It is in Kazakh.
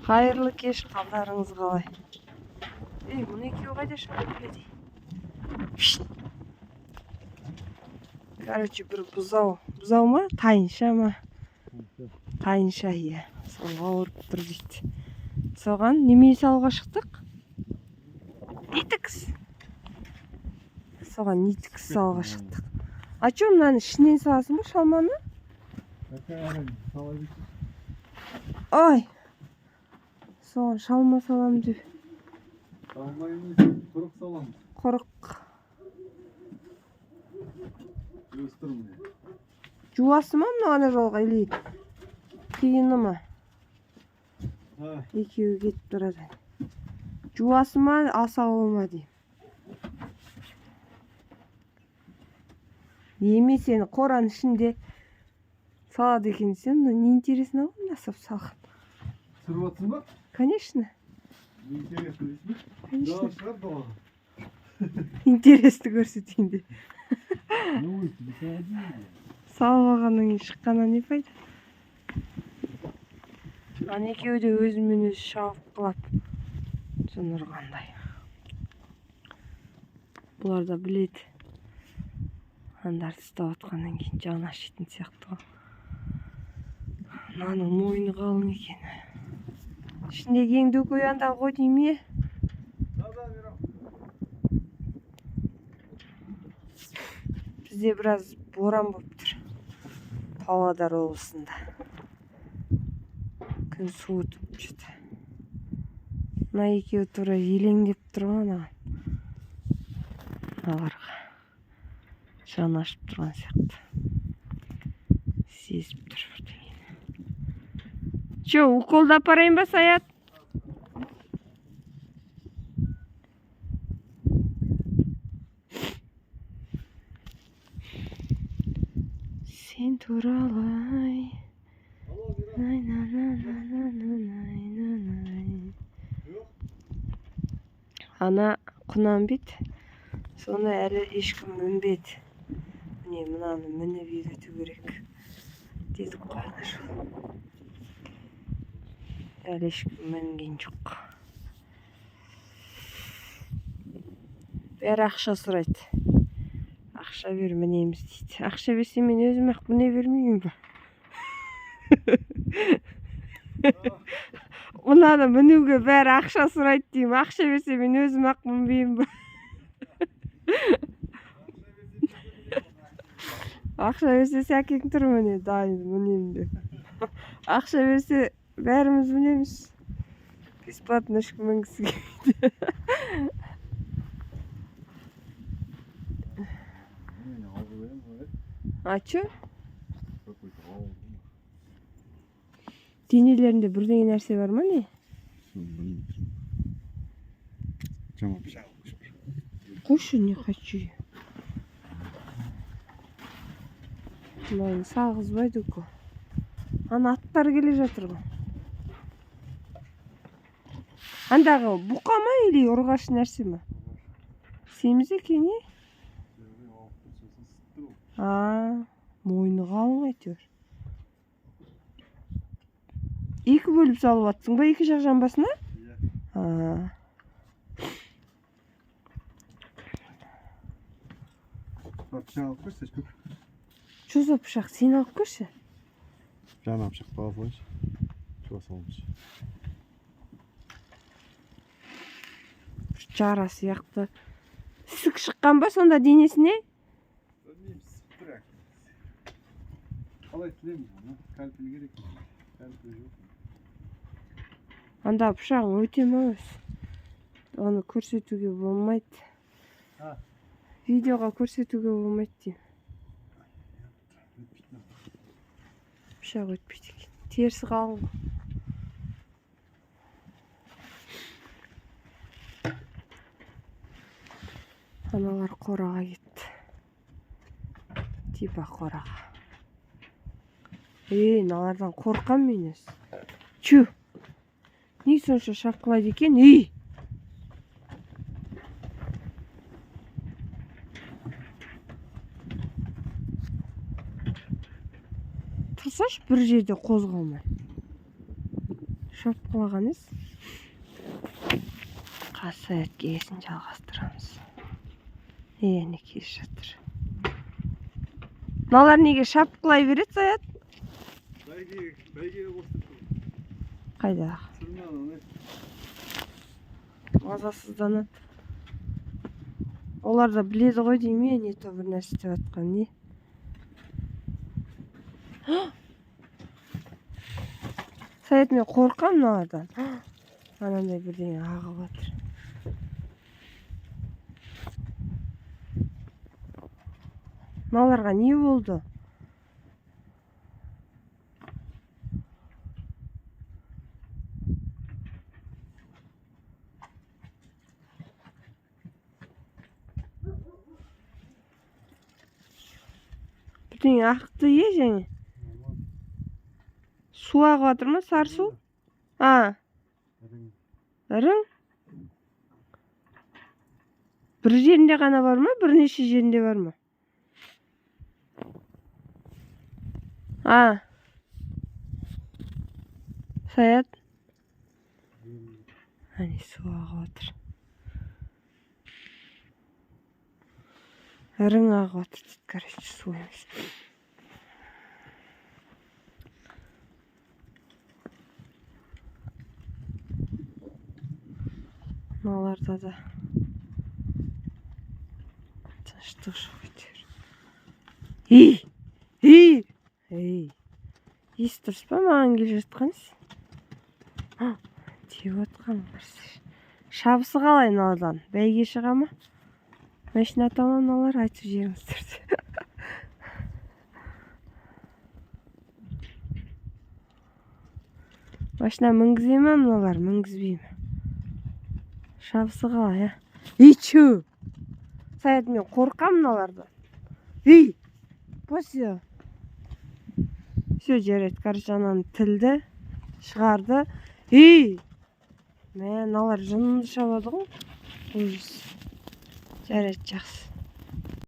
Қайырлы кеш, қалдарыңыз қалай? Мұны екеуі қайда шығып келеді? Короче, бір бұзау ма? Тайынша ма? Тайынша, иә. Сол ауырып тұр дейді. Соған неме салуға шықтық? Нитікс. Соған нитікс салуға шықтық. А чё, мынаны ішінен саласың ба, шалманы? Ой! Соған шалма салам деп. Салмаймыз, құрық саламыз. Құрық. Өстірім. Жуасы ма мынаған жолға, или қиыны ма? Екеуі кетіп тұрады. Жуасы ма, асауы ма дейм. Еме сені қораның ішінде салады екен сен, не интересно ғой насып салған. Сырып атсың ба? Конечно. Не интересно дейсің бе? Конечно. Жауап шығар доғаға. Интересті көрсетейінде. Ну, өйтті, Салып алғаннан кейін шыққаннан не пайда? Ана екеуі де өзімен өзі шауып қылады. Жын ұрғандай. Бұлар да біледі. Андарды ұстап атқаннан кейін жаны ашитын сияқты ғой. Мынаның мойны қалың екен. Ішіндегі ең дөкей анда ғой дейме? Бізде біраз боран болып тұр. Павлодар облысында. Күн суытып жүрді. Мына екеуі тура елеңдеп тұрған аған. Аларға жан ашып тұрған сияқты. Сезіп тұр бірдеңені. Чё, уколды апарайын ба, Саят? Сен туралай. Ана құнанбет, соны әлі ешкім мінбеді. Міне мынаны мініп үйрету керек. Дедік қой ана жол. Әлі ешкім мінген жоқ. Бәрі ақша сұрайды. Ақша бер, мінеміз дейді. Ақша берсе мен өзім ақ міне бермеймін ба? Мынаны мінуге бәрі ақша сұрайды деймін. Ақша берсе мен өзім ақ мінбеймін ба? Ақша берсе сәкең тұр міне, дайын мінемін деп. Ақша берсе бәріміз мінеміз. Бесплатно ешкім мінгісі келмейді. А чё? Денелерінде бірдеңе нәрсе бар ма не? Жаңа пышақ қойшы. Қойшы, не хочу. Мынаны сағызбайды ко. Ана аттар келе жатыр ғой. Андағы бұқа ма или ұрғаш нәрсе ма? Семіз екен не? Мойны қалың әйтеуір. Екі бөліп салып атсың ба, екі жақ жамбасына? Пышақ алып көрсі, көк. Что за пышақ? Сен алып көрші? Жаңа пышақ алып қойшы. Чуа салымшы. Жара сияқты. Ісік шыққан ба сонда денесіне? Білмейміз, бірақ. Қалай тілеміз оны? Кәлпіл керек. Кәлпіл жоқ. Анда пышағың өте ме өз? Оны көрсетуге болмайды. Видеоға көрсетуге болмайды дейм. Пышақ өтпейді екен. Терісі қалың. Аналар қораға кетті. Типа қораға. Аналардан қорқам мен өз. Чу! Не сонша шаққылайды екен? Тұрсаш бір жерде қозғалмай. шапқылаған ес. Саят кесін жалғастырамыз. Ені кес жатыр. Мыналар неге шапқылай береді, Саят? Бәйгеге қосып тұр. Қайда? Сырнаған, Мазасызданады. Олар да біледі ғой дейме, не то бір нәрсе істеп жатқан, не? Саят, мен қорқам мыналардан. Анандай бірдеңе ағып жатыр. Мыналарға не болды? Бірдеңе ақты жаңа. Су ағып жатыр ма, сары су? Ірің? Бір жерінде ғана бар ма, бірнеше жерінде бар ма? Саят? Әне су ағып жатыр. Ірің ағып жатыр дейді, короче, су емес. Мыналарда да тыныштық жоқ әйтеуір. Ес дұрыс па маған келе жатқансыз? Тиіп отқан шабысы қалай мыналардан? Бәйге шыға ма? Машина атама мыналар, айтып жіберіңіздерді. Машина мінгізе ма мыналар, мінгізбей ме? Шабысы қалай, чу! Саят, мен қорқам мыналардан. Посё. Все, жарайды, короче, ананы тілді, шығарды. Мыналар жынымды шабады ғой. Жарайды, жақсы.